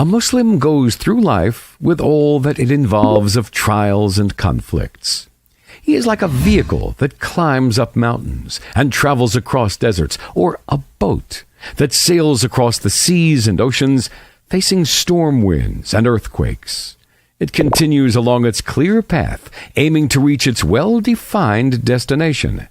A Muslim goes through life with all that it involves of trials and conflicts. He is like a vehicle that climbs up mountains and travels across deserts, or a boat that sails across the seas and oceans, facing storm winds and earthquakes. It continues along its clear path, aiming to reach its well-defined destination.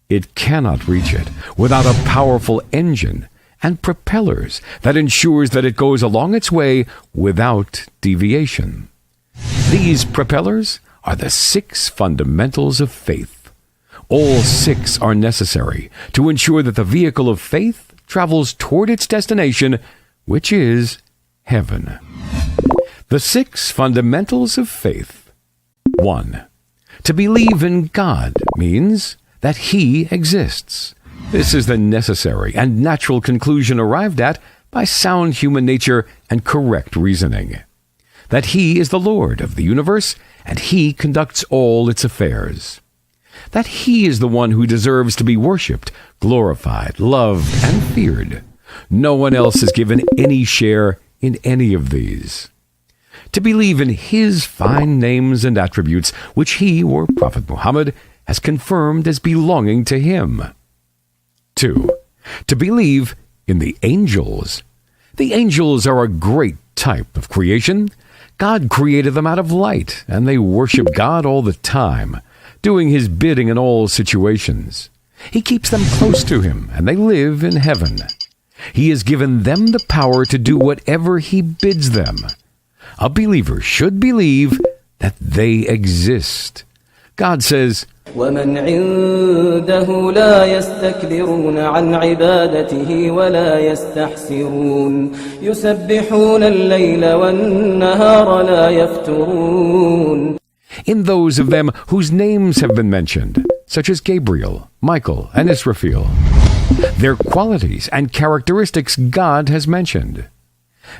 It cannot reach it without a powerful engine and propellers that ensures that it goes along its way without deviation. These propellers are the 6 fundamentals of faith. All 6 are necessary to ensure that the vehicle of faith travels toward its destination, which is heaven. The 6 fundamentals of faith. 1. To believe in God means that He exists. This is the necessary and natural conclusion arrived at by sound human nature and correct reasoning. That He is the Lord of the universe, and He conducts all its affairs. That He is the one who deserves to be worshipped, glorified, loved, and feared. No one else is given any share in any of these. To believe in His fine names and attributes, which He, or Prophet Muhammad, has confirmed as belonging to Him. 2. To believe in the angels. The angels are a great type of creation. God created them out of light, and they worship God all the time, doing His bidding in all situations. He keeps them close to Him, and they live in heaven. He has given them the power to do whatever He bids them. A believer should believe that they exist. God says, وَمَنْ عِندَهُ لَا يَسْتَكْبِرُونَ عَنْ عِبَادَتِهِ وَلَا يَسْتَحْسِرُونَ يُسَبِّحُونَ اللَّيْلَ وَالنَّهَارَ لَا يَفْتُرُونَ. In those of them whose names have been mentioned, such as Gabriel, Michael, and Israfil, their qualities and characteristics God has mentioned,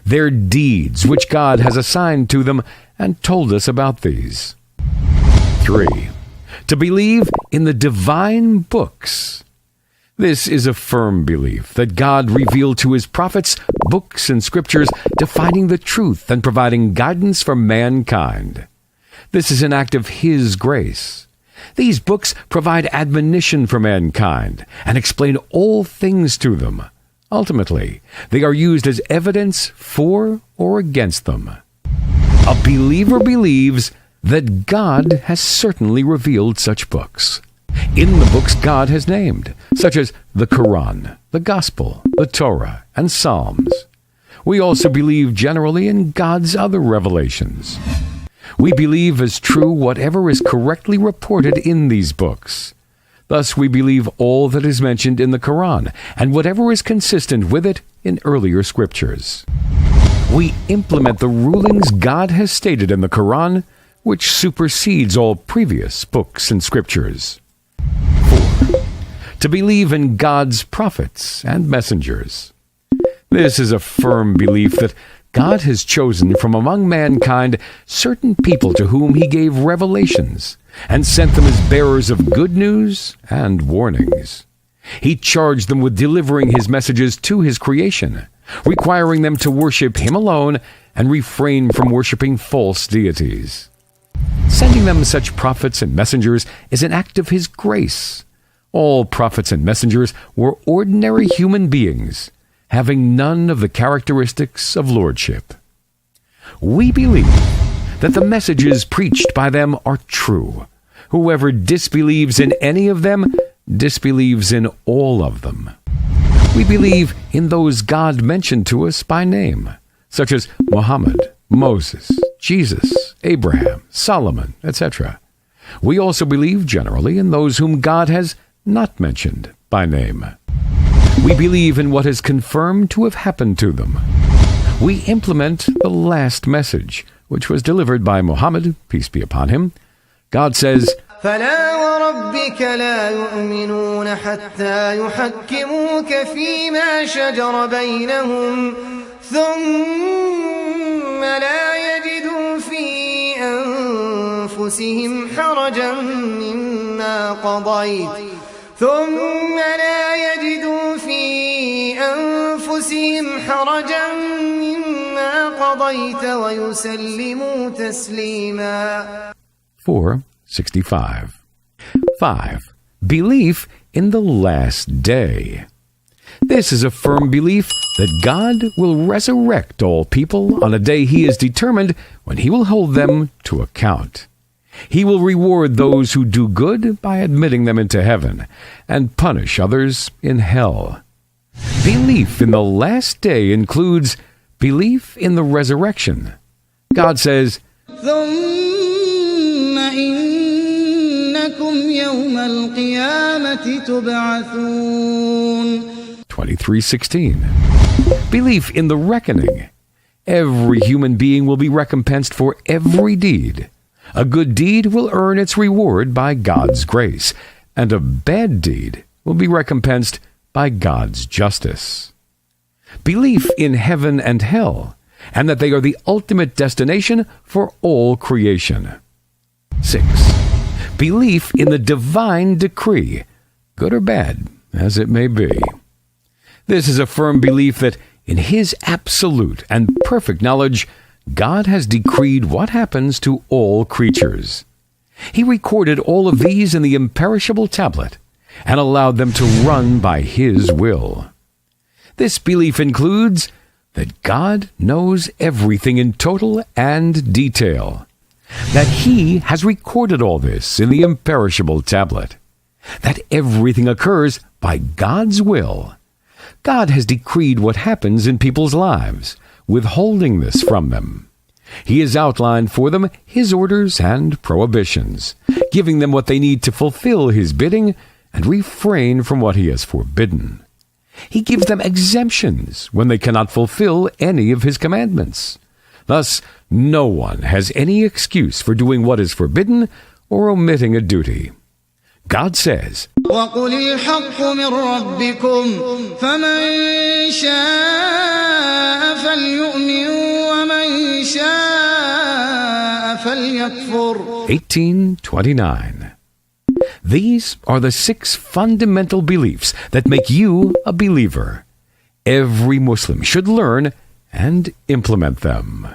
their deeds which God has assigned to them and told us about these. 3. To believe in the divine books. This is a firm belief that God revealed to His prophets books and scriptures defining the truth and providing guidance for mankind. This is an act of His grace. These books provide admonition for mankind and explain all things to them. Ultimately, they are used as evidence for or against them. A believer believes that God has certainly revealed such books. In the books God has named, such as the Quran, the Gospel, the Torah, and Psalms. We also believe generally in God's other revelations. We believe as true whatever is correctly reported in these books. Thus we believe all that is mentioned in the Quran, and whatever is consistent with it in earlier scriptures. We implement the rulings God has stated in the Quran, which supersedes all previous books and scriptures. 4. To believe in God's prophets and messengers. This is a firm belief that God has chosen from among mankind certain people to whom He gave revelations and sent them as bearers of good news and warnings. He charged them with delivering His messages to His creation, requiring them to worship Him alone and refrain from worshiping false deities. Sending them such prophets and messengers is an act of His grace. All prophets and messengers were ordinary human beings, having none of the characteristics of lordship. We believe that the messages preached by them are true. Whoever disbelieves in any of them disbelieves in all of them. We believe in those God mentioned to us by name, such as Muhammad, Moses, Jesus, Abraham, Solomon, etc. We also believe generally in those whom God has not mentioned by name. We believe in what is confirmed to have happened to them. We implement the last message, which was delivered by Muhammad, peace be upon him. God says, فلا وربك لا يؤمنون حتى يحكموك فيما شجر بينهم ثم لا يجدوا في أنفسهم حرجا مما قضيت قضيت ويسلموا تسليما. 465. 5. Belief in the last day. This is a firm belief that God will resurrect all people on a day he has determined when he will hold them to account. He will reward those who do good by admitting them into heaven and punish others in hell. Belief in the last day includes belief in the resurrection. God says, ثم إنكم يوم القيامة تبعثون. 23:16. Belief in the reckoning. Every human being will be recompensed for every deed. A good deed will earn its reward by God's grace, and a bad deed will be recompensed by God's justice. Belief in heaven and hell, and that they are the ultimate destination for all creation. 6. Belief in the divine decree, good or bad, as it may be. This is a firm belief that in his absolute and perfect knowledge, God has decreed what happens to all creatures. He recorded all of these in the imperishable tablet and allowed them to run by his will. This belief includes that God knows everything in total and detail, that he has recorded all this in the imperishable tablet, that everything occurs by God's will. God has decreed what happens in people's lives, withholding this from them. He has outlined for them his orders and prohibitions, giving them what they need to fulfill his bidding and refrain from what he has forbidden. He gives them exemptions when they cannot fulfill any of his commandments. Thus, no one has any excuse for doing what is forbidden or omitting a duty. God says, وقل الحق من ربكم فمن شاء فليؤمن ومن شاء فليكفر. 18:29. These are the 6 fundamental beliefs that make you a believer. Every Muslim should learn and implement them.